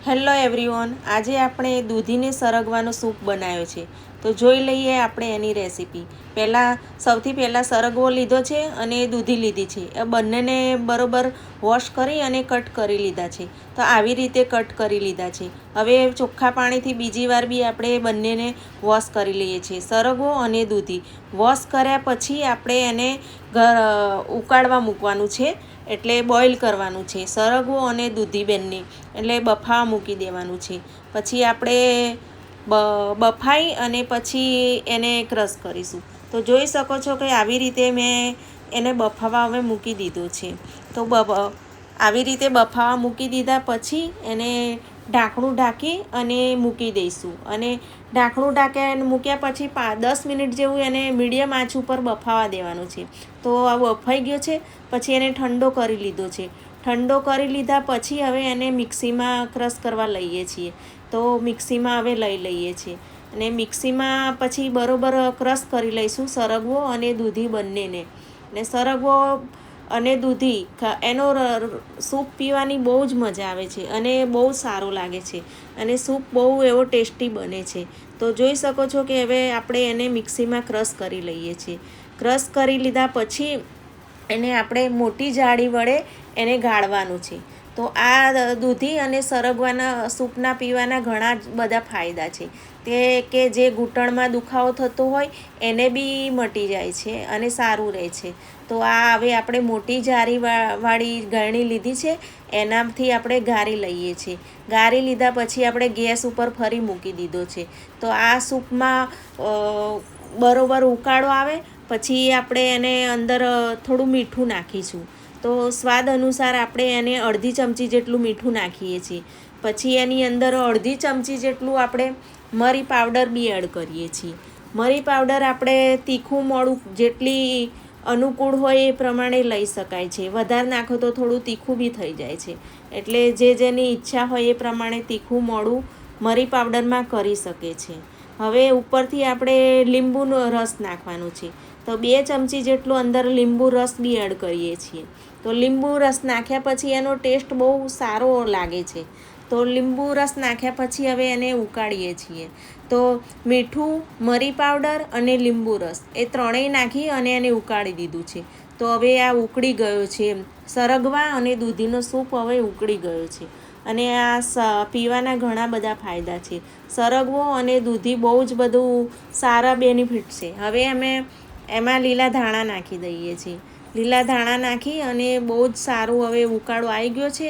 Hello everyone, આજે આપણે દૂધીને સરગવાનો soup બનાવ્યો છે. તો જોઈ લઈએ આપણે એની રેસીપી. સૌથી પહેલાં સરગવો લીધો છે અને દૂધી લીધી છે. એ બંનેને બરોબર વોશ કરી અને કટ કરી લીધા છે. તો આવી રીતે કટ કરી લીધા છે. હવે ચોખ્ખા પાણીથી બીજી વાર બી આપણે બંનેને વોશ કરી લઈએ છીએ, સરગવો અને દૂધી. વોશ કર્યા પછી આપણે એને ઉકાળવા મૂકવાનું છે, એટલે બોઇલ કરવાનું છે સરગવો અને દૂધી બંને, એટલે બફાવા મૂકી દેવાનું છે. પછી આપણે બફાઈ અને પછી એને ક્રશ કરીશું. તો જોઈ શકો છો કે આવી રીતે મેં એને બફાવા હવે મૂકી દીધો છે. તો આવી રીતે બફાવા મૂકી દીધા પછી એને ઢાંકણું ઢાંકી અને મૂકી દઈશું. અને ઢાંકણું મૂક્યા પછી 10 મિનિટ જેવું એને મીડિયમ આંચ ઉપર બફાવા દેવાનું છે. તો આ બફાઈ ગયો છે. પછી એને ઠંડો કરી લીધો છે. ઠંડો કરી લીધા પછી હવે એને મિક્સીમાં ક્રશ કરવા લઈએ છીએ. તો મિક્સીમાં હવે લઈ લઈએ છીએ અને મિક્સીમાં પછી બરોબર ક્રશ કરી લઈશું સરગવો અને દૂધી બંનેને. ને સરગવો અને દૂધી એનો સૂપ પીવાની બહુ જ મજા આવે છે અને બહુ સારું લાગે છે અને સૂપ બહુ એવો ટેસ્ટી બને છે. તો જોઈ શકો છો કે હવે આપણે એને મિક્સીમાં ક્રશ કરી લઈએ છીએ. ક્રશ કરી લીધા પછી એને આપણે મોટી જાળી વડે એને ગાળવાનું છે. તો આ દૂધી અને સરગવાના સૂપના પીવાના ઘણા બધા ફાયદા છે. તે કે જે ઘૂંટણમાં દુખાવો થતો હોય એને બી મટી જાય છે અને સારું રહે છે. તો આ હવે આપણે મોટી વાળી ગાળણી લીધી છે, એનાથી આપણે ગાળી લઈએ છીએ. ગાળી લીધા પછી આપણે ગેસ ઉપર ફરી મૂકી દીધો છે. તો આ સૂપમાં બરોબર ઉકાળો આવે પછી આપણે એને અંદર થોડું મીઠું નાખીશું. તો સ્વાદ અનુસાર આપણે એને અડધી ચમચી જેટલું મીઠું નાખીએ છીએ. પછી એની અંદર અડધી ચમચી જેટલું આપણે મરી પાવડર બી એડ કરીએ છીએ. મરી પાવડર આપણે તીખું મોળું જેટલી અનુકૂળ હોય એ પ્રમાણે લઈ શકાય છે. વધારે નાખો તો થોડું તીખું બી થઈ જાય છે. એટલે જેની ઈચ્છા હોય એ પ્રમાણે તીખું મોળું મરી પાવડરમાં કરી શકે છે. હવે ઉપરથી આપણે લીંબુનો રસ નાખવાનો છે. તો 2 ચમચી જેટલું અંદર લીંબુ રસ બી એડ કરીએ છીએ. તો લીંબુ રસ નાખ્યા પછી એનો ટેસ્ટ બહુ સારો લાગે છે. તો લીંબુ રસ નાખ્યા પછી હવે એને ઉકાળીએ છીએ. તો મીઠું, મરી પાવડર અને લીંબુ રસ એ ત્રણેય નાખી અને એને ઉકાળી દીધું છે. તો હવે આ ઉકળી ગયો છે. સરગવા અને દૂધીનો સૂપ હવે ઉકળી ગયો છે અને આ પીવાના ઘણા બધા ફાયદા છે. સરગવો અને દૂધી બહુ જ બધું સારા બેનિફિટ છે. હવે અમે એમાં લીલા ધાણા નાખી દઈએ છીએ. લીલા ધાણા નાખી અને બહુ જ સારું હવે ઉકાળો આવી ગયો છે.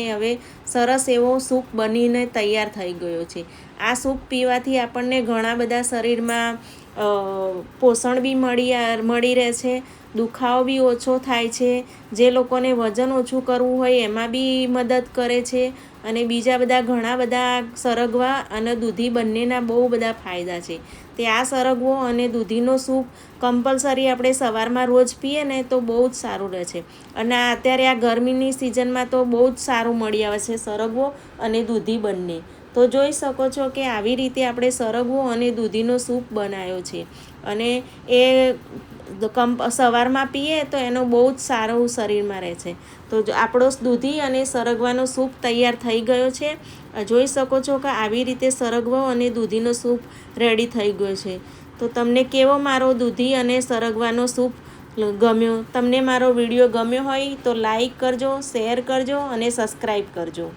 હવે સરસ એવો સૂપ બનીને તૈયાર થઈ ગયો છે. આ સૂપ પીવાથી આપણને ઘણા બધા શરીરમાં પોષણ બી મળી રહે છે. દુખાવો બી ઓછો થાય છે. જે લોકોને વજન ઓછું કરવું હોય એમાં બી મદદ કરે છે. અને બીજા બધા ઘણા બધા સરગવા અને દૂધી બંનેના બહુ બધા ફાયદા છે. તે આ સરગવો અને દૂધીનો સૂપ કમ્પલસરી આપણે સવારમાં રોજ પીએ ને તો બહુ જ સારું રહે છે. અને અત્યારે આ ગરમીની સિઝનમાં તો બહુ જ સારું મળી આવે છે સરગવો અને દૂધી બંને. તો જોઈ શકો છો કે આવી રીતે આપણે સરગવો અને દૂધીનો સૂપ બનાવ્યો છે અને એ સવારમાં પીએ તો એનો બહુ જ સારું શરીરમાં રહે છે. તો આપણો દૂધી અને સરગવાનો સૂપ તૈયાર થઈ ગયો છે. જોઈ શકો છો કે આવી રીતે સરગવો અને દૂધીનો સૂપ રેડી થઈ ગયો છે. તો તમને કેવો મારો દૂધી અને સરગવાનો સૂપ ગમ્યો? તમને મારો વિડીયો ગમ્યો હોય તો લાઈક કરજો, શેર કરજો અને સબસ્ક્રાઈબ કરજો.